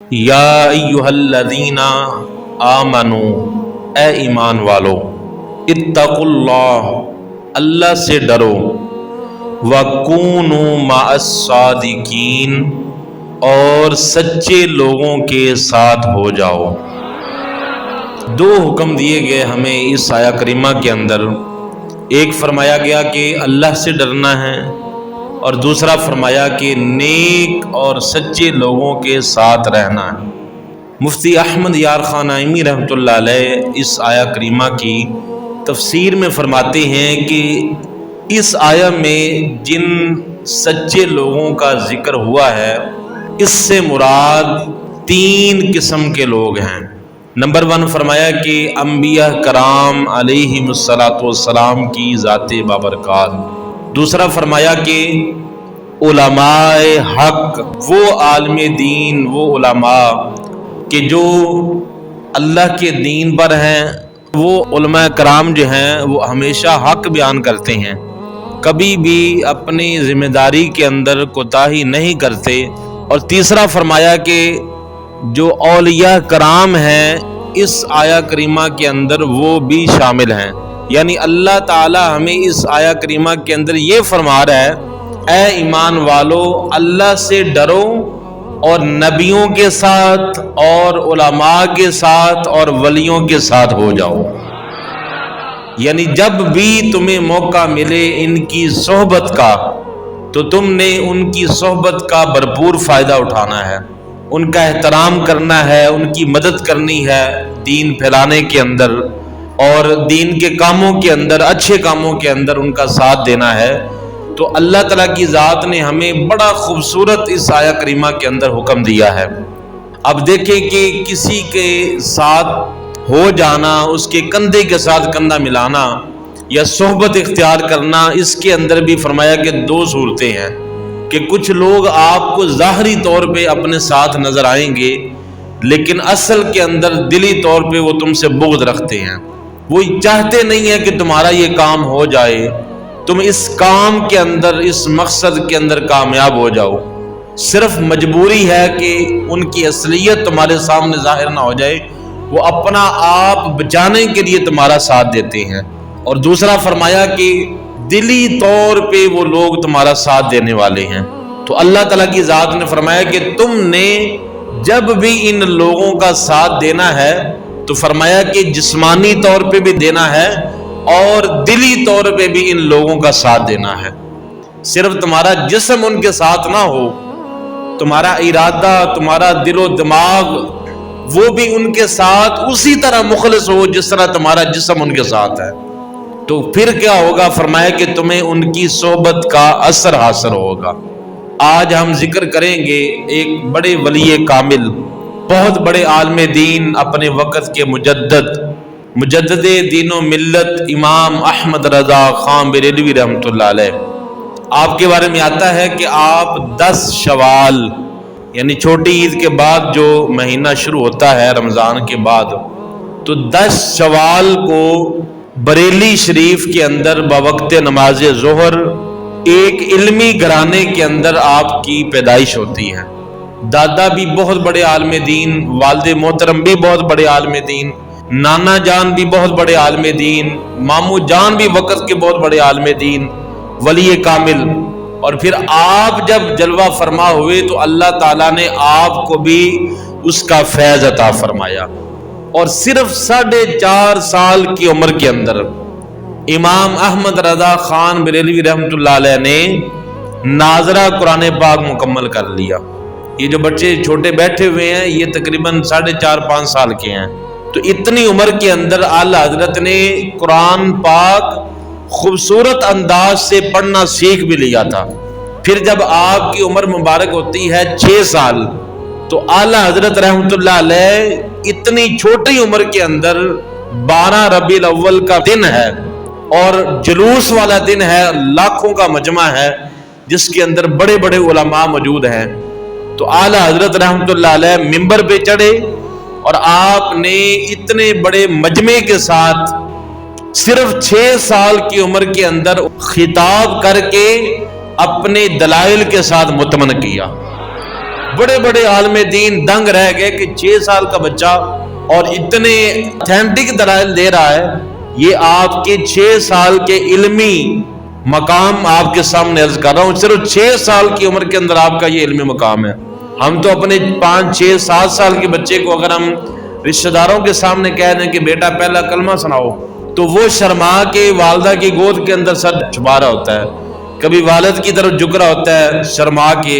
یا ایہا الذین آمنو، اے ایمان والو، اتقوا اللہ، اللہ سے ڈرو، وکونوا مع الصادقین، اور سچے لوگوں کے ساتھ ہو جاؤ۔ دو حکم دیے گئے ہمیں اس آیہ کریمہ کے اندر، ایک فرمایا گیا کہ اللہ سے ڈرنا ہے، اور دوسرا فرمایا کہ نیک اور سچے لوگوں کے ساتھ رہنا ہے۔ مفتی احمد یار خان نعیمی رحمۃ اللہ علیہ اس آیہ کریمہ کی تفسیر میں فرماتے ہیں کہ اس آیہ میں جن سچے لوگوں کا ذکر ہوا ہے، اس سے مراد تین قسم کے لوگ ہیں۔ نمبر 1 فرمایا کہ انبیاء کرام علیہم الصلاۃ والسلام کی ذات بابرکات۔ دوسرا فرمایا کہ علماء حق، وہ عالم دین، وہ علماء کہ جو اللہ کے دین پر ہیں، وہ علماء کرام جو ہیں وہ ہمیشہ حق بیان کرتے ہیں، کبھی بھی اپنی ذمہ داری کے اندر کوتاہی نہیں کرتے۔ اور تیسرا فرمایا کہ جو اولیاء کرام ہیں اس آیہ کریمہ کے اندر وہ بھی شامل ہیں، یعنی اللہ تعالی ہمیں اس آیہ کریمہ کے اندر یہ فرما رہا ہے، اے ایمان والو، اللہ سے ڈرو اور نبیوں کے ساتھ اور علماء کے ساتھ اور ولیوں کے ساتھ ہو جاؤ۔ یعنی جب بھی تمہیں موقع ملے ان کی صحبت کا، تو تم نے ان کی صحبت کا بھرپور فائدہ اٹھانا ہے، ان کا احترام کرنا ہے، ان کی مدد کرنی ہے دین پھیلانے کے اندر، اور دین کے کاموں کے اندر، اچھے کاموں کے اندر ان کا ساتھ دینا ہے۔ تو اللہ تعالیٰ کی ذات نے ہمیں بڑا خوبصورت اس آیہ کریمہ کے اندر حکم دیا ہے۔ اب دیکھیں کہ کسی کے ساتھ ہو جانا، اس کے کندھے کے ساتھ کندھا ملانا یا صحبت اختیار کرنا، اس کے اندر بھی فرمایا کہ دو صورتیں ہیں کہ کچھ لوگ آپ کو ظاہری طور پہ اپنے ساتھ نظر آئیں گے، لیکن اصل کے اندر دلی طور پہ وہ تم سے بغض رکھتے ہیں، وہ چاہتے نہیں ہیں کہ تمہارا یہ کام ہو جائے، تم اس کام کے اندر، اس مقصد کے اندر کامیاب ہو جاؤ، صرف مجبوری ہے کہ ان کی اصلیت تمہارے سامنے ظاہر نہ ہو جائے، وہ اپنا آپ بچانے کے لیے تمہارا ساتھ دیتے ہیں۔ اور دوسرا فرمایا کہ دلی طور پہ وہ لوگ تمہارا ساتھ دینے والے ہیں۔ تو اللہ تعالیٰ کی ذات نے فرمایا کہ تم نے جب بھی ان لوگوں کا ساتھ دینا ہے تو فرمایا کہ جسمانی طور پہ بھی دینا ہے اور دلی طور پہ بھی ان لوگوں کا ساتھ دینا ہے۔ صرف تمہارا جسم ان کے ساتھ نہ ہو، تمہارا ارادہ، تمہارا دل و دماغ وہ بھی ان کے ساتھ اسی طرح مخلص ہو جس طرح تمہارا جسم ان کے ساتھ ہے۔ تو پھر کیا ہوگا؟ فرمایا کہ تمہیں ان کی صحبت کا اثر حاصل ہوگا۔ آج ہم ذکر کریں گے ایک بڑے ولی کامل، بہت بڑے عالم دین، اپنے وقت کے مجدد دین و ملت، امام احمد رضا خان بریلوی رحمۃ اللہ علیہ۔ آپ کے بارے میں آتا ہے کہ آپ 10 شوال، یعنی چھوٹی عید کے بعد جو مہینہ شروع ہوتا ہے رمضان کے بعد، تو 10 شوال کو بریلی شریف کے اندر بوقت نماز ظہر ایک علمی گھرانے کے اندر آپ کی پیدائش ہوتی ہے۔ دادا بھی بہت بڑے عالم دین، والد محترم بھی بہت بڑے عالم دین، نانا جان بھی بہت بڑے عالم دین، مامو جان بھی وقت کے بہت بڑے عالم دین، ولی کامل۔ اور پھر آپ جب جلوہ فرما ہوئے تو اللہ تعالیٰ نے آپ کو بھی اس کا فیض عطا فرمایا، اور صرف 4.5 سال کی عمر کے اندر امام احمد رضا خان بریلوی رحمۃ اللہ علیہ نے ناظرہ قرآن پاک مکمل کر لیا۔ یہ جو بچے چھوٹے بیٹھے ہوئے ہیں یہ تقریباً 4.5-5 سال کے ہیں، تو اتنی عمر کے اندر اعلیٰ حضرت نے قرآن پاک خوبصورت انداز سے پڑھنا سیکھ بھی لیا تھا۔ پھر جب آپ کی عمر مبارک ہوتی ہے 6 سال، تو اعلیٰ حضرت رحمۃ اللہ علیہ اتنی چھوٹی عمر کے اندر 12 ربیع الاول کا دن ہے اور جلوس والا دن ہے، لاکھوں کا مجمع ہے جس کے اندر بڑے بڑے علماء موجود ہیں، تو اعلیٰ حضرت رحمۃ اللہ علیہ ممبر پہ چڑھے اور آپ نے اتنے بڑے مجمع کے ساتھ صرف 6 سال کی عمر کے اندر خطاب کر کے اپنے دلائل کے ساتھ مطمئن کیا۔ بڑے بڑے عالم دین دنگ رہ گئے کہ 6 سال کا بچہ اور اتنے اتھینٹک دلائل دے رہا ہے. یہ آپ کے 6 سال کے علمی مقام آپ کے سامنے عرض کر رہا ہوں. صرف 6 سال کی عمر کے اندر آپ کا یہ علمی مقام ہے. ہم تو اپنے 5 6 7 سال کے بچے کو اگر ہم رشتہ داروں کے سامنے کہہ دیں کہ بیٹا پہلا کلمہ سناؤ تو وہ شرما کے والدہ کی گود کے اندر سر چھپا رہا ہوتا ہے, کبھی والد کی طرف جھک رہا ہوتا ہے شرما کے,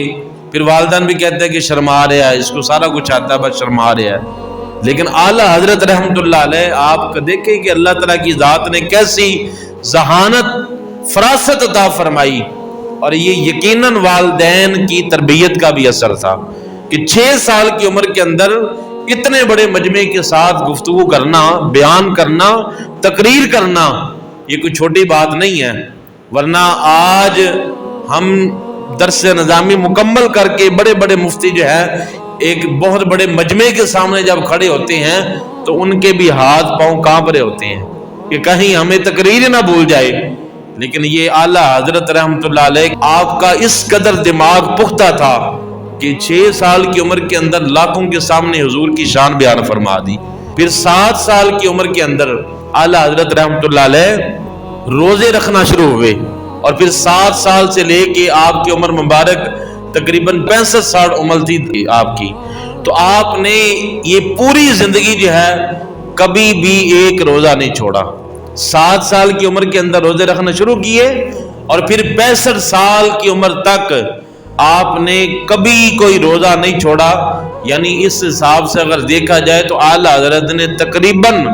پھر والدین بھی کہتے ہیں کہ شرما رہا ہے, اس کو سارا کچھ آتا ہے بس شرما رہا ہے. لیکن اعلیٰ حضرت رحمت اللہ علیہ آپ کا دیکھیں کہ اللہ تعالیٰ کی ذات نے کیسی ذہانت فراست عطا فرمائی, اور یہ یقیناً والدین کی تربیت کا بھی اثر تھا کہ 6 سال کی عمر کے اندر اتنے بڑے مجمع کے ساتھ گفتگو کرنا, بیان کرنا, تقریر کرنا یہ کوئی چھوٹی بات نہیں ہے. ورنہ آج ہم درس نظامی مکمل کر کے بڑے بڑے مفتی جو ہے ایک بہت بڑے مجمع کے سامنے جب کھڑے ہوتے ہیں تو ان کے بھی ہاتھ پاؤں کانپ رہے ہوتے ہیں کہ کہیں ہمیں تقریر نہ بھول جائے. لیکن یہ اعلیٰ حضرت رحمت اللہ علیہ آپ کا اس قدر دماغ پختہ تھا کہ 6 سال کی عمر کے اندر لاکھوں کے سامنے حضور کی شان بیان فرما دی. پھر 7 سال کی عمر کے اندر اعلیٰ حضرت رحمت اللہ علیہ روزے رکھنا شروع ہوئے, اور پھر 7 سال سے لے کے آپ کی عمر مبارک تقریباً 65-60 عمر تھی آپ کی, تو آپ نے یہ پوری زندگی جو ہے کبھی بھی ایک روزہ نہیں چھوڑا. 7 سال کی عمر کے اندر روزے رکھنا شروع کیے, اور پھر 65 سال کی عمر تک آپ نے کبھی کوئی روزہ نہیں چھوڑا. یعنی اس حساب سے اگر دیکھا جائے تو اعلیٰ حضرت نے تقریباً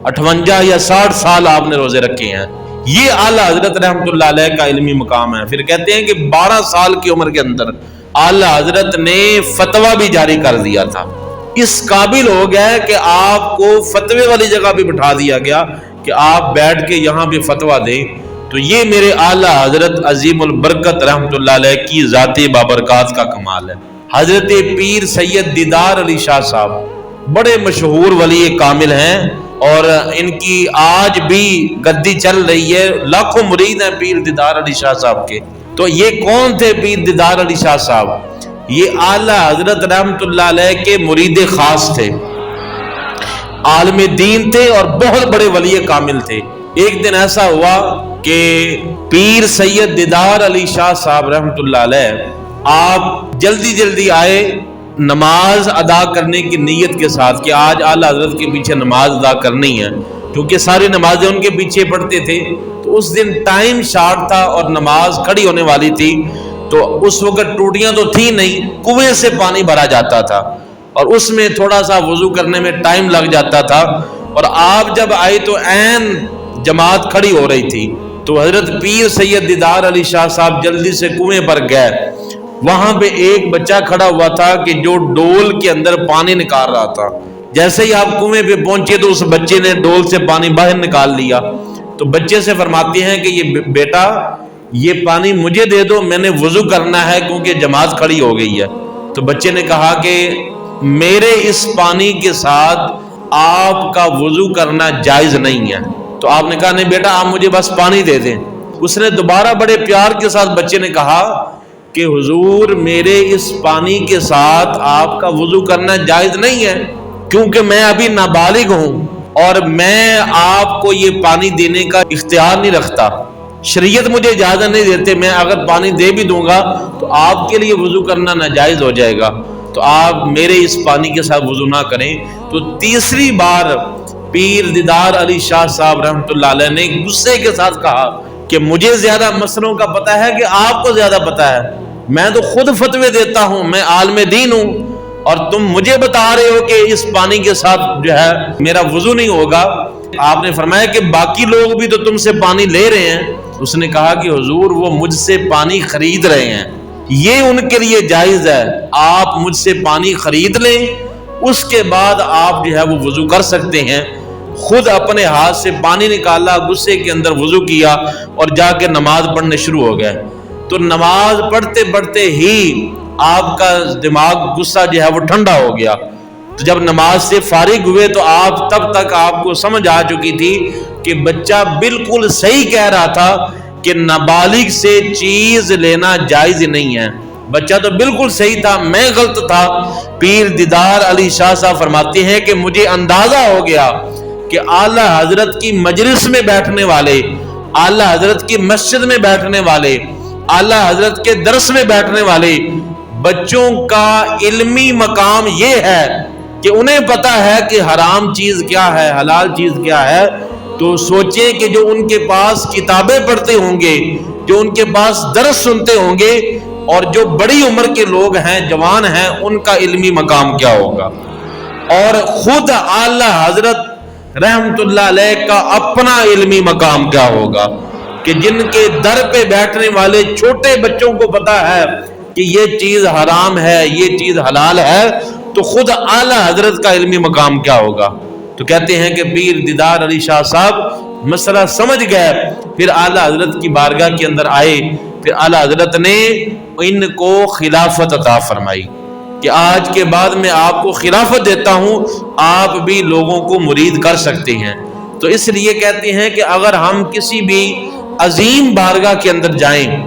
58 یا 60 سال آپ نے روزے رکھے ہیں. یہ اعلیٰ حضرت رحمت اللہ علیہ کا علمی مقام ہے. پھر کہتے ہیں کہ 12 سال کی عمر کے اندر اعلیٰ حضرت نے فتویٰ بھی جاری کر دیا تھا. اس قابل ہو گیا کہ آپ کو فتوے والی جگہ بھی بٹھا دیا گیا کہ آپ بیٹھ کے یہاں بھی فتویٰ دیں. تو یہ میرے اعلیٰ حضرت عظیم البرکت رحمت اللہ علیہ کی ذاتی بابرکات کا کمال ہے. حضرت پیر سید دیدار علی شاہ صاحب بڑے مشہور ولی کامل ہیں, اور ان کی آج بھی گدی چل رہی ہے, لاکھوں مرید ہیں پیر دیدار علی شاہ صاحب کے. تو یہ کون تھے پیر دیدار علی شاہ صاحب؟ یہ اعلیٰ حضرت رحمت اللہ علیہ کے مرید خاص تھے, عالم دین تھے اور بہت بڑے ولی کامل تھے. ایک دن ایسا ہوا کہ پیر سید دیدار علی شاہ صاحب رحمت اللہ علیہ آپ جلدی آئے نماز ادا کرنے کی نیت کے ساتھ کہ آج اعلیٰ حضرت کے پیچھے نماز ادا کرنی ہے, کیونکہ ساری نمازیں ان کے پیچھے پڑھتے تھے. تو اس دن ٹائم شارٹ تھا اور نماز کھڑی ہونے والی تھی, تو اس وقت ٹوٹیاں تو تھی نہیں, کنویں سے پانی بھرا جاتا تھا اور اس میں تھوڑا سا وضو کرنے میں ٹائم لگ جاتا تھا. اور آپ جب آئے تو عین جماعت کھڑی ہو رہی تھی, تو حضرت پیر سید دیدار علی شاہ صاحب جلدی سے کنویں پر گئے. وہاں پہ ایک بچہ کھڑا ہوا تھا کہ جو ڈول کے اندر پانی نکال رہا تھا. جیسے ہی آپ کنویں پہ پہنچے تو اس بچے نے ڈول سے پانی باہر نکال لیا. تو بچے سے فرماتے ہیں کہ یہ بیٹا یہ پانی مجھے دے دو, میں نے وضو کرنا ہے کیونکہ جماعت کھڑی ہو گئی ہے. تو بچے نے کہا کہ میرے اس پانی کے ساتھ آپ کا وضو کرنا جائز نہیں ہے. تو آپ نے کہا نہیں بیٹا آپ مجھے بس پانی دے دیں. اس نے دوبارہ بڑے پیار کے ساتھ بچے نے کہا کہ حضور میرے اس پانی کے ساتھ آپ کا وضو کرنا جائز نہیں ہے, کیونکہ میں ابھی نابالغ ہوں اور میں آپ کو یہ پانی دینے کا اختیار نہیں رکھتا, شریعت مجھے اجازت نہیں دیتے, میں اگر پانی دے بھی دوں گا تو آپ کے لیے وضو کرنا ناجائز ہو جائے گا, تو آپ میرے اس پانی کے ساتھ وضو نہ کریں. تو تیسری بار پیر دیدار علی شاہ صاحب رحمت اللہ علیہ نے غصے کے ساتھ کہا کہ مجھے زیادہ مسئلوں کا پتہ ہے کہ آپ کو زیادہ پتہ ہے, میں تو خود فتوے دیتا ہوں, میں عالم دین ہوں, اور تم مجھے بتا رہے ہو کہ اس پانی کے ساتھ جو ہے میرا وضو نہیں ہوگا. آپ نے فرمایا کہ باقی لوگ بھی تو تم سے پانی لے رہے ہیں. اس نے کہا کہ حضور وہ مجھ سے پانی خرید رہے ہیں, یہ ان کے لیے جائز ہے, آپ مجھ سے پانی خرید لیں, اس کے بعد آپ جو ہے وہ وضو کر سکتے ہیں. خود اپنے ہاتھ سے پانی نکالا, غصے کے اندر وضو کیا اور جا کے نماز پڑھنے شروع ہو گئے. تو نماز پڑھتے پڑھتے ہی آپ کا دماغ غصہ جو ہے وہ ٹھنڈا ہو گیا. تو جب نماز سے فارغ ہوئے تو آپ تب تک آپ کو سمجھ آ چکی تھی کہ بچہ بالکل صحیح کہہ رہا تھا کہ نابالغ سے چیز لینا جائز نہیں ہے. بچہ تو بالکل صحیح تھا، میں غلط تھا۔ پیر دیدار علی شاہ صاحب فرماتے ہیں کہ مجھے اندازہ ہو گیا کہ اعلیٰ حضرت کی مجلس میں بیٹھنے والے، اعلیٰ حضرت کی مسجد میں بیٹھنے والے، اعلیٰ حضرت کے درس میں بیٹھنے والے بچوں کا علمی مقام یہ ہے کہ انہیں پتا ہے کہ حرام چیز کیا ہے، حلال چیز کیا ہے۔ تو سوچیں کہ جو ان کے پاس کتابیں پڑھتے ہوں گے، جو ان کے پاس درس سنتے ہوں گے، اور جو بڑی عمر کے لوگ ہیں، جوان ہیں، ان کا علمی مقام کیا ہوگا۔ اور خود اعلیٰ حضرت رحمت اللہ علیہ کا اپنا علمی مقام کیا ہوگا کہ جن کے در پہ بیٹھنے والے چھوٹے بچوں کو پتا ہے کہ یہ چیز حرام ہے، یہ چیز حلال ہے، تو خود اعلیٰ حضرت کا علمی مقام کیا ہوگا۔ تو کہتے ہیں کہ پیر دیدار علی شاہ صاحب مسئلہ سمجھ گئے، پھر اعلیٰ حضرت کی بارگاہ کے اندر آئے، پھر اعلیٰ حضرت نے ان کو خلافت عطا فرمائی کہ آج کے بعد میں آپ کو خلافت دیتا ہوں، آپ بھی لوگوں کو مرید کر سکتے ہیں۔ تو اس لیے کہتے ہیں کہ اگر ہم کسی بھی عظیم بارگاہ کے اندر جائیں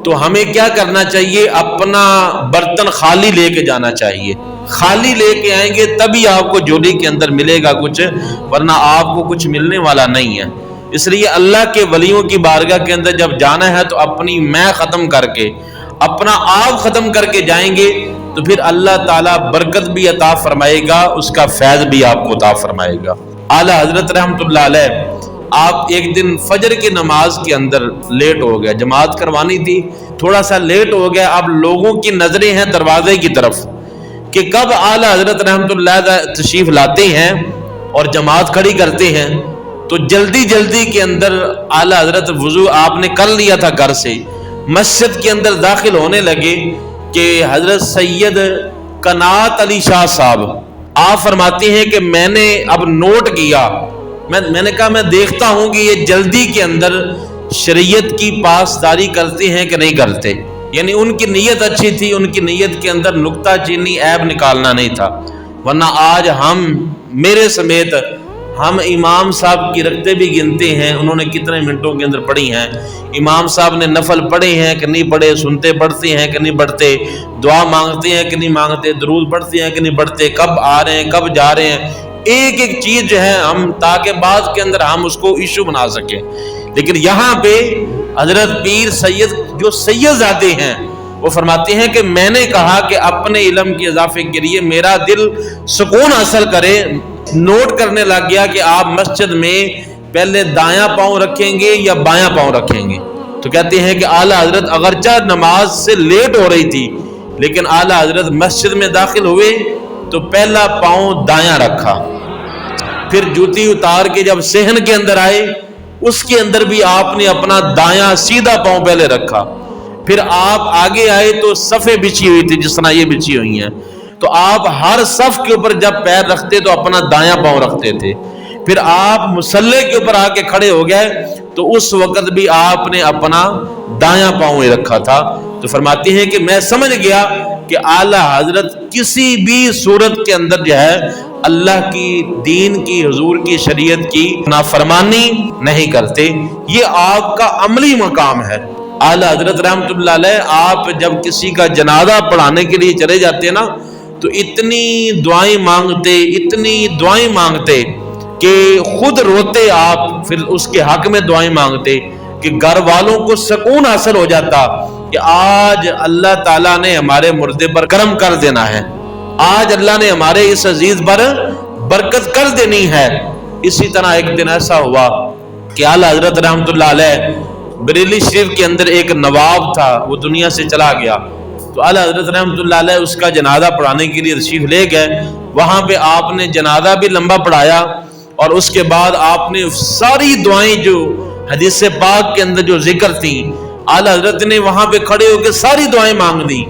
تو ہمیں کیا کرنا چاہیے؟ اپنا برتن خالی لے کے جانا چاہیے۔ خالی لے کے آئیں گے تبھی آپ کو جولی کے اندر ملے گا کچھ، ورنہ آپ کو کچھ ملنے والا نہیں ہے۔ اس لیے اللہ کے ولیوں کی بارگاہ کے اندر جب جانا ہے تو اپنی میں ختم کر کے، اپنا آپ ختم کر کے جائیں گے تو پھر اللہ تعالیٰ برکت بھی عطا فرمائے گا، اس کا فیض بھی آپ کو عطا فرمائے گا۔ اعلیٰ حضرت رحمت اللہ علیہ آپ ایک دن فجر کی نماز کے اندر لیٹ ہو گئے، جماعت کروانی تھی، تھوڑا سا لیٹ ہو گیا۔ اب لوگوں کی نظریں ہیں دروازے کی طرف کہ کب اعلیٰ حضرت رحمت اللہ علیہ تشریف لاتے ہیں اور جماعت کھڑی کرتے ہیں۔ تو جلدی جلدی کے اندر اعلیٰ حضرت وضو آپ نے کر لیا تھا گھر سے، مسجد کے اندر داخل ہونے لگے کہ حضرت سید قنات علی شاہ صاحب آپ فرماتے ہیں کہ میں نے اب نوٹ کیا، میں نے کہا میں دیکھتا ہوں کہ یہ جلدی کے اندر شریعت کی پاسداری کرتے ہیں کہ نہیں کرتے۔ یعنی ان کی نیت اچھی تھی، ان کی نیت کے اندر نکتہ چینی عیب نکالنا نہیں تھا، ورنہ آج ہم میرے سمیت ہم امام صاحب کی رکعتیں بھی گنتے ہیں، انہوں نے کتنے منٹوں کے اندر پڑھی ہیں، امام صاحب نے نفل پڑھے ہیں کہ نہیں پڑھے، سنتے پڑھتے ہیں کہ نہیں پڑھتے، دعا مانگتے ہیں کہ نہیں مانگتے، درود پڑھتے ہیں کہ نہیں پڑھتے، کب آ رہے ہیں کب جا رہے ہیں، ایک ایک چیز جو ہے ہم تاکہ بعد کے اندر ہم اس کو ایشو بنا سکیں۔ لیکن یہاں پہ حضرت پیر سید جو سید زادے ہیں وہ فرماتے ہیں کہ میں نے کہا کہ اپنے علم کے اضافے کے لیے میرا دل سکون حاصل کرے، نوٹ کرنے لگ گیا کہ آپ مسجد میں پہلے دایاں پاؤں رکھیں گے یا بایاں پاؤں رکھیں گے۔ تو کہتے ہیں کہ اعلیٰ حضرت اگرچہ نماز سے لیٹ ہو رہی تھی لیکن اعلیٰ حضرت مسجد میں داخل ہوئے تو پہلا پاؤں دایاں رکھا، پھر جوتی اتار کے جب صحن کے اندر آئے اس کے اندر بھی آپ نے اپنا دایاں سیدھا پاؤں پہلے رکھا، پھر آپ آگے آئے تو صفیں بچھی ہوئی تھی جس طرح یہ بچھی ہوئی ہیں، تو آپ ہر صف کے اوپر جب پیر رکھتے تو اپنا دایاں پاؤں رکھتے تھے، پھر آپ مصلی کے اوپر آ کے کھڑے ہو گئے تو اس وقت بھی آپ نے اپنا دایاں پاؤں ہی رکھا تھا۔ تو فرماتے ہیں کہ میں سمجھ گیا کہ اعلیٰ حضرت کسی بھی صورت کے اندر جو ہے اللہ کی دین کی حضور کی شریعت کی نافرمانی نہیں کرتے، یہ آپ کا عملی مقام ہے۔ اعلیٰ حضرت رحمت اللہ علیہ آپ جب کسی کا جنازہ پڑھانے کے لیے چلے جاتے نا تو اتنی دعائیں مانگتے کہ خود روتے آپ، پھر اس کے حق میں دعائیں مانگتے کہ گھر والوں کو سکون حاصل ہو جاتا کہ آج اللہ تعالیٰ نے ہمارے مردے پر کرم کر دینا ہے، آج اللہ نے ہمارے اس عزیز پر برکت کر دینی ہے۔ اسی طرح ایک دن ایسا ہوا کہ اعلیٰ حضرت رحمت اللہ علیہ بریلی شریف کے اندر ایک نواب تھا، وہ دنیا سے چلا گیا، تو اعلیٰ حضرت رحمت اللہ علیہ اس کا جنازہ پڑھانے کے لیے تشریف لے گئے۔ وہاں پہ آپ نے جنازہ بھی لمبا پڑھایا اور اس کے بعد آپ نے ساری دعائیں جو حدیث پاک کے اندر جو ذکر تھیں اعلیٰ حضرت نے وہاں پہ کھڑے ہو کے ساری دعائیں مانگ دی،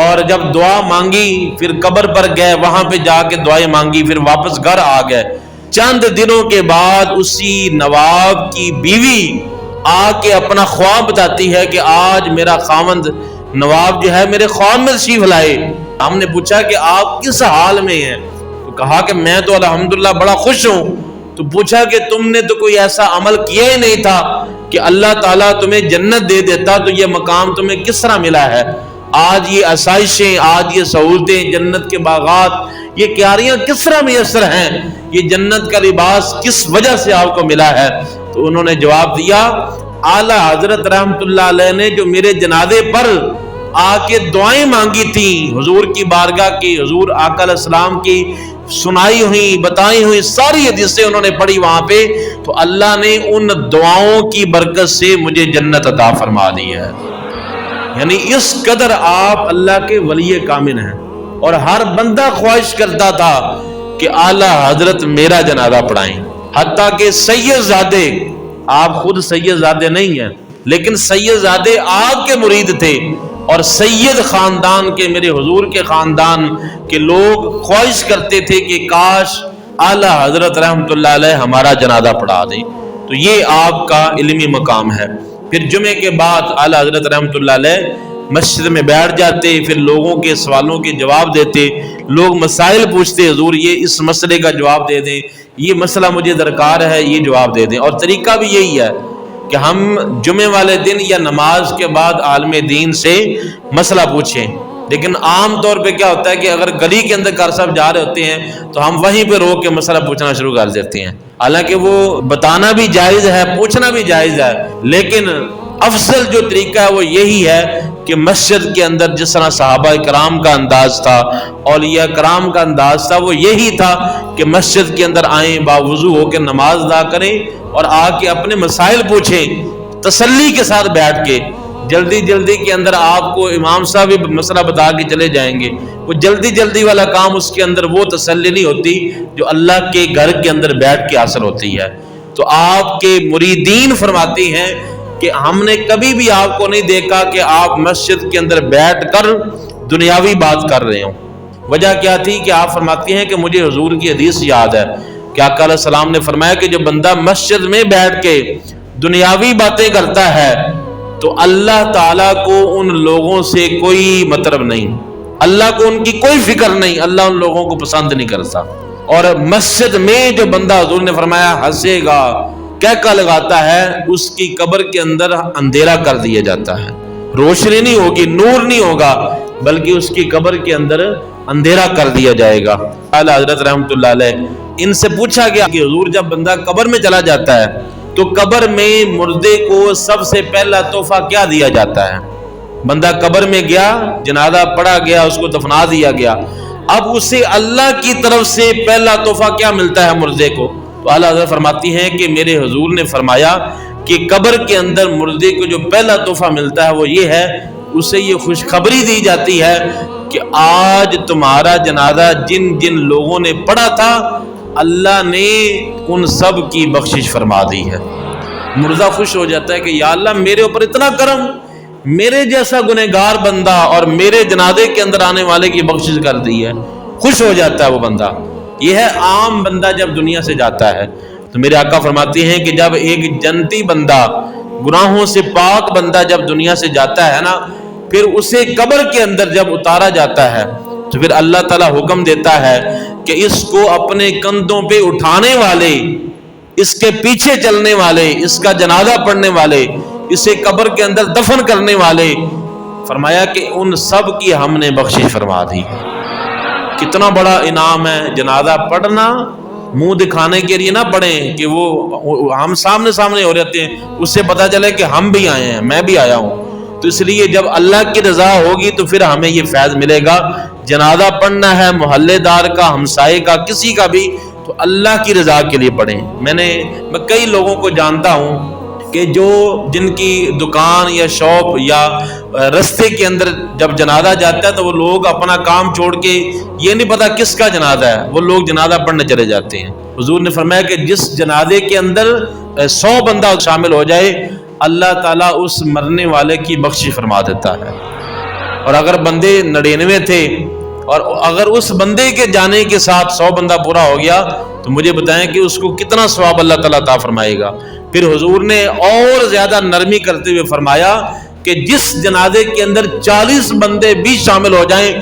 اور جب دعا مانگی پھر قبر پر گئے، وہاں پہ جا کے دعائیں مانگی، پھر واپس گھر آ گئے۔ چند دنوں کے بعد اسی نواب کی بیوی آ کے اپنا خواب بتاتی ہے کہ آج میرا خاوند نواب جو ہے میرے خواب میں تشریف لائے۔ ہم نے پوچھا کہ آپ کس حال میں ہیں؟ تو کہا کہ میں تو الحمدللہ بڑا خوش ہوں۔ تو پوچھا کہ تم نے تو کوئی ایسا عمل کیا ہی نہیں تھا کہ اللہ تعالیٰ تمہیں جنت دے دیتا، تو یہ مقام تمہیں کس طرح ملا ہے؟ آج یہ آسائشیں، آج یہ سہولتیں، جنت کے باغات، یہ کیاریاں کس طرح میسر ہیں، یہ جنت کا لباس کس وجہ سے آپ کو ملا ہے؟ تو انہوں نے جواب دیا، اعلیٰ حضرت رحمت اللہ علیہ نے جو میرے جنازے پر آ کے دعائیں مانگی تھیں، حضور کی بارگاہ کی، حضور آقا علیہ السلام کی سنائی ہوئی، بتائی ہوئی ساری حدیثیں انہوں نے پڑھی وہاں پہ، تو اللہ نے ان دعاؤں کی برکت سے مجھے جنت عطا فرما دی ہے۔ یعنی اس قدر آپ اللہ کے ولی کامل ہیں، اور ہر بندہ خواہش کرتا تھا کہ اعلیٰ حضرت میرا جنازہ پڑھائیں، حتیٰ کہ سید زادے، آپ خود سید زادے نہیں ہیں لیکن سید زادے آپ کے مرید تھے، اور سید خاندان کے، میرے حضور کے خاندان کے لوگ خواہش کرتے تھے کہ کاش اعلیٰ حضرت رحمت اللہ علیہ ہمارا جنازہ پڑھا دیں۔ تو یہ آپ کا علمی مقام ہے۔ پھر جمعے کے بعد اعلیٰ حضرت رحمت اللہ علیہ مسجد میں بیٹھ جاتے، پھر لوگوں کے سوالوں کے جواب دیتے، لوگ مسائل پوچھتے، حضور یہ اس مسئلے کا جواب دے دیں، یہ مسئلہ مجھے درکار ہے، یہ جواب دے دیں۔ اور طریقہ بھی یہی ہے کہ ہم جمعے والے دن یا نماز کے بعد عالم دین سے مسئلہ پوچھیں، لیکن عام طور پہ کیا ہوتا ہے کہ اگر گلی کے اندر کار صاحب جا رہے ہوتے ہیں تو ہم وہیں پہ روک کے مسئلہ پوچھنا شروع کر دیتے ہیں، حالانکہ وہ بتانا بھی جائز ہے، پوچھنا بھی جائز ہے، لیکن افضل جو طریقہ ہے وہ یہی ہے کہ مسجد کے اندر جس طرح صحابہ کرام کا انداز تھا، اولیاء کرام کا انداز تھا، وہ یہی تھا کہ مسجد کے اندر آئیں، باوضو ہو کے نماز ادا کریں اور آ کے اپنے مسائل پوچھیں، تسلی کے ساتھ بیٹھ کے۔ جلدی جلدی کے اندر آپ کو امام صاحب بھی مسئلہ بتا کے چلے جائیں گے، وہ جلدی جلدی والا کام، اس کے اندر وہ تسلی نہیں ہوتی جو اللہ کے گھر کے اندر بیٹھ کے حاصل ہوتی ہے۔ تو آپ کے مریدین فرماتے ہیں کہ ہم نے کبھی بھی آپ کو نہیں دیکھا کہ آپ مسجد کے اندر بیٹھ کر دنیاوی بات کر رہے ہوں۔ وجہ کیا تھی کہ آپ فرماتی ہیں کہ مجھے حضور کی حدیث یاد ہے کہ آقا علیہ السلام نے فرمایا کہ جو بندہ مسجد میں بیٹھ کے دنیاوی باتیں کرتا ہے تو اللہ تعالیٰ کو ان لوگوں سے کوئی مطلب نہیں، اللہ کو ان کی کوئی فکر نہیں، اللہ ان لوگوں کو پسند نہیں کرتا۔ اور مسجد میں جو بندہ، حضور نے فرمایا، ہنسے گا، کہکا لگاتا ہے، اس کی قبر کے اندر اندھیرا کر دیا جاتا ہے، روشنی نہیں ہوگی، نور نہیں ہوگا، بلکہ اس کی قبر کے اندر اندھیرا کر دیا جائے گا۔ اعلیٰ حضرت رحمت اللہ علیہ ان سے پوچھا گیا کہ حضور جب بندہ قبر میں چلا جاتا ہے تو قبر میں مردے کو سب سے پہلا تحفہ کیا دیا جاتا ہے؟ بندہ قبر میں گیا، جنازہ پڑھا گیا، اس کو دفنا دیا گیا، اب اسے اللہ کی طرف سے پہلا تحفہ کیا ملتا ہے مردے کو؟ تو اعلیٰ حضرت فرماتی ہیں کہ میرے حضور نے فرمایا کہ قبر کے اندر مردے کو جو پہلا تحفہ ملتا ہے وہ یہ ہے، اسے یہ خوشخبری دی جاتی ہے کہ آج تمہارا جنازہ جن جن لوگوں نے پڑھا تھا اللہ نے ان سب کی بخشش فرما دی ہے۔ مردہ خوش ہو جاتا ہے کہ یا اللہ میرے اوپر اتنا کرم، میرے جیسا گنہگار بندہ اور میرے جنازے کے اندر آنے والے کی بخشش کر دی ہے، خوش ہو جاتا ہے وہ بندہ۔ یہ ہے عام بندہ جب دنیا سے جاتا ہے۔ تو میرے آقا فرماتے ہیں کہ جب ایک جنتی بندہ، گناہوں سے پاک بندہ جب دنیا سے جاتا ہے نا، پھر اسے قبر کے اندر جب اتارا جاتا ہے تو پھر اللہ تعالیٰ حکم دیتا ہے کہ اس کو اپنے کندھوں پہ اٹھانے والے، اس کے پیچھے چلنے والے، اس کا جنازہ پڑھنے والے، اسے قبر کے اندر دفن کرنے والے، فرمایا کہ ان سب کی ہم نے بخشش فرما دی۔ کتنا بڑا انعام ہے! جنازہ پڑھنا منہ دکھانے کے لیے نہ پڑھیں کہ وہ ہم سامنے سامنے ہو رہتے ہیں، اس سے پتہ چلے کہ ہم بھی آئے ہیں، میں بھی آیا ہوں۔ تو اس لیے جب اللہ کی رضا ہوگی تو پھر ہمیں یہ فیض ملے گا۔ جنازہ پڑھنا ہے محلے دار کا، ہمسائے کا، کسی کا بھی، تو اللہ کی رضا کے لیے پڑھیں۔ میں کئی لوگوں کو جانتا ہوں کہ جن کی دکان یا شاپ یا رستے کے اندر جب جنازہ جاتا ہے تو وہ لوگ اپنا کام چھوڑ کے، یہ نہیں پتا کس کا جنازہ ہے، وہ لوگ جنازہ پڑھنے چلے جاتے ہیں۔ حضور نے فرمایا کہ جس جنازے کے اندر 100 بندہ شامل ہو جائے، اللہ تعالیٰ اس مرنے والے کی بخشش فرما دیتا ہے۔ اور اگر بندے 99 تھے اور اگر اس بندے کے جانے کے ساتھ 100 بندہ پورا ہو گیا تو مجھے بتائیں کہ اس کو کتنا ثواب اللہ تعالیٰ عطا فرمائے گا۔ پھر حضور نے اور زیادہ نرمی کرتے ہوئے فرمایا کہ جس جنازے کے اندر 40 بندے بھی شامل ہو جائیں،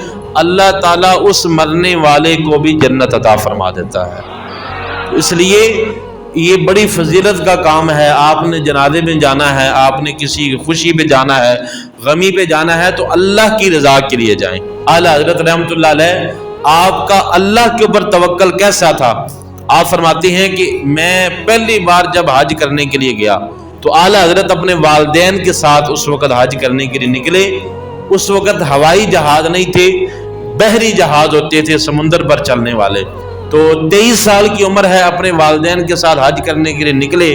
اللہ تعالیٰ اس مرنے والے کو بھی جنت عطا فرما دیتا ہے۔ اس لیے یہ بڑی فضیلت کا کام ہے. آپ نے جنازے میں جانا ہے، آپ نے کسی خوشی پہ جانا ہے، غمی پہ جانا ہے، تو اللہ کی رضا کے لیے جائیں. اعلیٰ حضرت رحمۃ اللہ علیہ آپ کا اللہ کے اوپر توکل کیسا تھا؟ آپ فرماتے ہیں کہ میں پہلی بار جب حج کرنے کے لیے گیا تو اعلیٰ حضرت اپنے والدین کے ساتھ اس وقت حج کرنے کے لیے نکلے. اس وقت ہوائی جہاز نہیں تھے، بحری جہاز ہوتے تھے سمندر پر چلنے والے. تو 23 سال کی عمر ہے، اپنے والدین کے ساتھ حج کرنے کے لیے نکلے.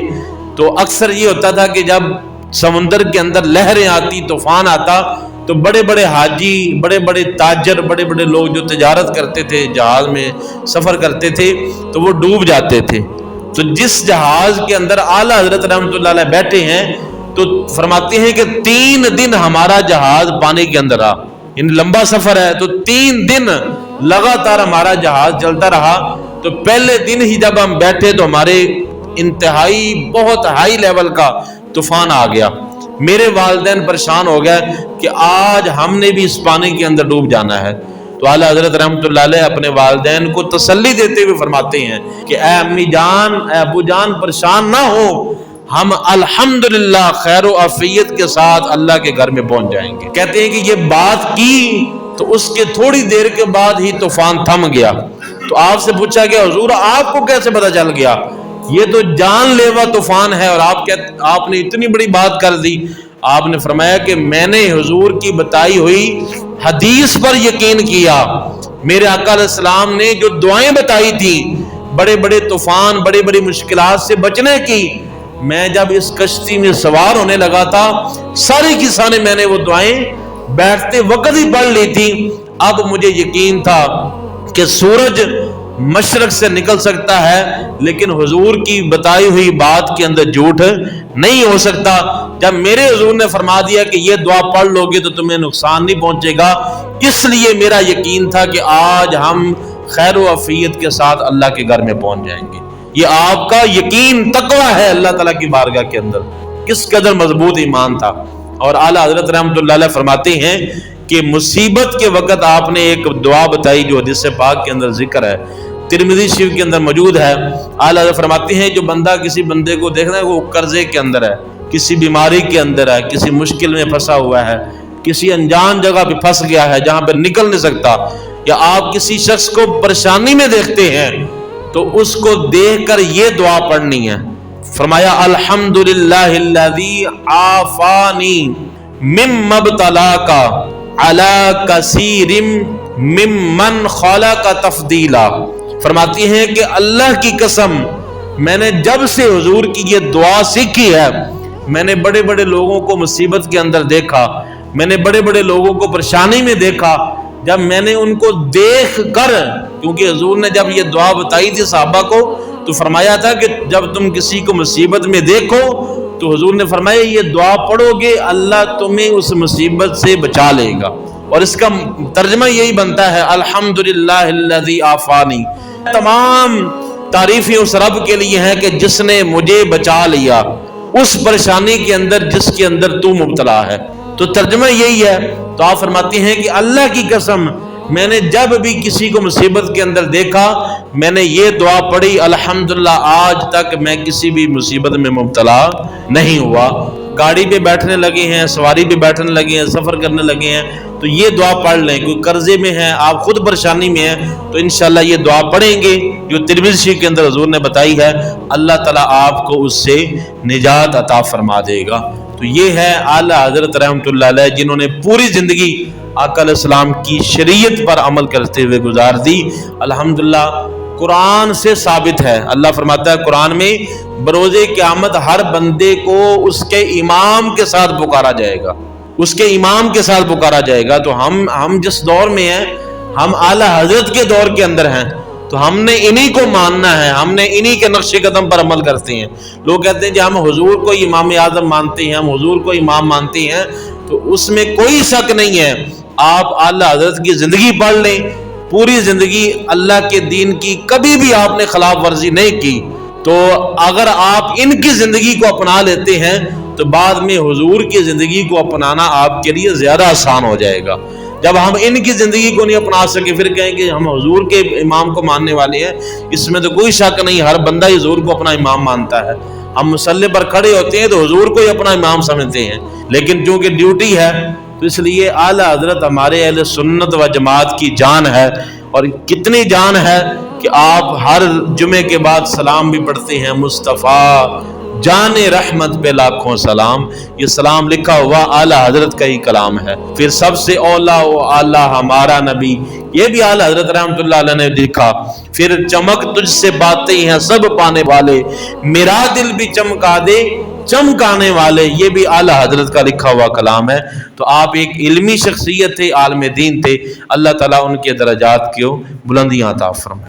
تو اکثر یہ ہوتا تھا کہ جب سمندر کے اندر لہریں آتی، طوفان آتا، تو بڑے بڑے حاجی، بڑے بڑے تاجر، بڑے بڑے لوگ جو تجارت کرتے تھے، جہاز میں سفر کرتے تھے، تو وہ ڈوب جاتے تھے. تو جس جہاز کے اندر اعلیٰ حضرت رحمۃ اللہ علیہ بیٹھے ہیں تو فرماتے ہیں کہ 3 دن ہمارا جہاز پانی کے اندر رہا. ان لمبا سفر ہے تو 3 دن لگاتار ہمارا جہاز چلتا رہا. تو پہلے دن ہی جب ہم بیٹھے تو ہمارے انتہائی بہت ہائی لیول کا طوفان آ گیا. میرے والدین پریشان ہو گئے کہ آج ہم نے بھی اس پانی کے اندر ڈوب جانا ہے. تو اعلیٰ حضرت رحمۃ اللہ علیہ اپنے والدین کو تسلی دیتے ہوئے فرماتے ہیں کہ اے امی جان، اے ابو جان، پریشان نہ ہو، ہم الحمدللہ خیر و عافیت کے ساتھ اللہ کے گھر میں پہنچ جائیں گے. کہتے ہیں کہ یہ بات کی تو اس کے تھوڑی دیر کے بعد ہی طوفان تھم گیا. تو آپ سے پوچھا گیا حضور آپ کو کیسے پتہ چل گیا؟ یہ تو جان لیوا طوفان ہے اور آپ نے اتنی بڑی بات کر دی. آپ نے فرمایا کہ میں نے حضور کی بتائی ہوئی حدیث پر یقین کیا. میرے آقا علیہ السلام نے جو دعائیں بتائی تھی بڑے بڑے طوفان، بڑی بڑی مشکلات سے بچنے کی، میں جب اس کشتی میں سوار ہونے لگا تھا ساری کی ساری میں نے وہ دعائیں بیٹھتے وقت ہی پڑھ لی تھی. اب مجھے یقین تھا کہ سورج مشرق سے نکل سکتا ہے لیکن حضور کی بتائی ہوئی بات کے اندر جھوٹ نہیں ہو سکتا. جب میرے حضور نے فرما دیا کہ یہ دعا پڑھ لو گے تو تمہیں نقصان نہیں پہنچے گا، اس لیے میرا یقین تھا کہ آج ہم خیر و عافیت کے ساتھ اللہ کے گھر میں پہنچ جائیں گے. یہ آپ کا یقین تقویٰ ہے اللہ تعالیٰ کی بارگاہ کے اندر، کس قدر مضبوط ایمان تھا. اور اعلیٰ حضرت رحمۃ اللہ علیہ فرماتے ہیں کہ مصیبت کے وقت آپ نے ایک دعا بتائی جو حدیث پاک کے اندر ذکر ہے، ترمذی شریف کے اندر موجود ہے. اعلیٰ حضرت فرماتے ہیں جو بندہ کسی بندے کو دیکھنا ہے وہ قرضے کے اندر ہے، کسی بیماری کے اندر ہے، کسی مشکل میں پھنسا ہوا ہے، کسی انجان جگہ پہ پھنس گیا ہے جہاں پہ نکل نہیں سکتا، یا آپ کسی شخص کو پریشانی میں دیکھتے ہیں تو اس کو دیکھ کر یہ دعا پڑھنی ہے. فرمایا الحمدللہ الذی عافانی مما ابتلاک علی کثیر ممن خلق تفضیلا. فرماتی ہیں کہ اللہ کی قسم میں نے جب سے حضور کی یہ دعا سیکھی ہے میں نے بڑے بڑے لوگوں کو مصیبت کے اندر دیکھا، میں نے بڑے بڑے لوگوں کو پریشانی میں دیکھا. جب میں نے ان کو دیکھ کر، کیونکہ حضور نے جب یہ دعا بتائی تھی صحابہ کو تو فرمایا تھا کہ جب تم کسی کو مصیبت میں دیکھو تو حضور نے فرمایا یہ دعا پڑھو گے اللہ تمہیں اس مصیبت سے بچا لے گا. اور اس کا ترجمہ یہی بنتا ہے الحمدللہ الذی عافانی. تمام تعریفیں اس رب کے لیے ہیں کہ جس نے مجھے بچا لیا اس پریشانی کے اندر جس کے اندر تو مبتلا ہے. تو ترجمہ یہی ہے. تو آپ فرماتی ہیں کہ اللہ کی قسم میں نے جب بھی کسی کو مصیبت کے اندر دیکھا میں نے یہ دعا پڑھی، الحمدللہ آج تک میں کسی بھی مصیبت میں مبتلا نہیں ہوا. گاڑی پہ بیٹھنے لگے ہیں، سواری پہ بیٹھنے لگے ہیں، سفر کرنے لگے ہیں تو یہ دعا پڑھ لیں. کوئی قرضے میں ہے، آپ خود پریشانی میں ہیں تو انشاءاللہ یہ دعا پڑھیں گے جو ترمذی شریف کے اندر حضور نے بتائی ہے، اللہ تعالیٰ آپ کو اس سے نجات عطا فرما دے گا. تو یہ ہے اعلیٰ حضرت رحمۃ اللہ علیہ جنہوں نے پوری زندگی آقا علیہ السلام کی شریعت پر عمل کرتے ہوئے گزار دی. الحمدللہ قرآن سے ثابت ہے. اللہ فرماتا ہے قرآن میں بروز قیامت ہر بندے کو اس کے امام کے ساتھ پکارا جائے گا، اس کے امام کے ساتھ پکارا جائے گا. تو ہم جس دور میں ہیں ہم اعلیٰ حضرت کے دور کے اندر ہیں تو ہم نے انہی کو ماننا ہے، ہم نے انہی کے نقش قدم پر عمل کرتے ہیں. لوگ کہتے ہیں کہ ہم حضور کو امام اعظم مانتے ہیں، ہم حضور کو امام مانتے ہیں، تو اس میں کوئی شک نہیں ہے. آپ اعلیٰ حضرت کی زندگی پڑھ لیں، پوری زندگی اللہ کے دین کی کبھی بھی آپ نے خلاف ورزی نہیں کی. تو اگر آپ ان کی زندگی کو اپنا لیتے ہیں تو بعد میں حضور کی زندگی کو اپنانا آپ کے لیے زیادہ آسان ہو جائے گا. جب ہم ان کی زندگی کو نہیں اپنا سکے پھر کہیں کہ ہم حضور کے امام کو ماننے والے ہیں، اس میں تو کوئی شک نہیں، ہر بندہ حضور کو اپنا امام مانتا ہے۔ ہم مصلی پر کھڑے ہوتے ہیں تو حضور کو ہی اپنا امام سمجھتے ہیں، لیکن چونکہ ڈیوٹی ہے تو اس لیے اعلی حضرت ہمارے اہل سنت و جماعت کی جان ہے، اور کتنی جان ہے کہ آپ ہر جمعے کے بعد سلام بھی پڑھتے ہیں، مصطفیٰ جان رحمت پہ لاکھوں سلام۔ یہ سلام لکھا ہوا اعلی حضرت کا ہی کلام ہے۔ پھر سب سے اولا و اعلی ہمارا نبی، یہ بھی اعلی حضرت رحمۃ اللہ علیہ نے لکھا۔ پھر چمک تجھ سے باتیں ہیں سب پانے والے، میرا دل بھی چمکا دے چمکانے والے، یہ بھی اعلی حضرت کا لکھا ہوا کلام ہے۔ تو آپ ایک علمی شخصیت تھے، عالم دین تھے، اللہ تعالیٰ ان کے درجات کو بلندیاں عطا فرمائے۔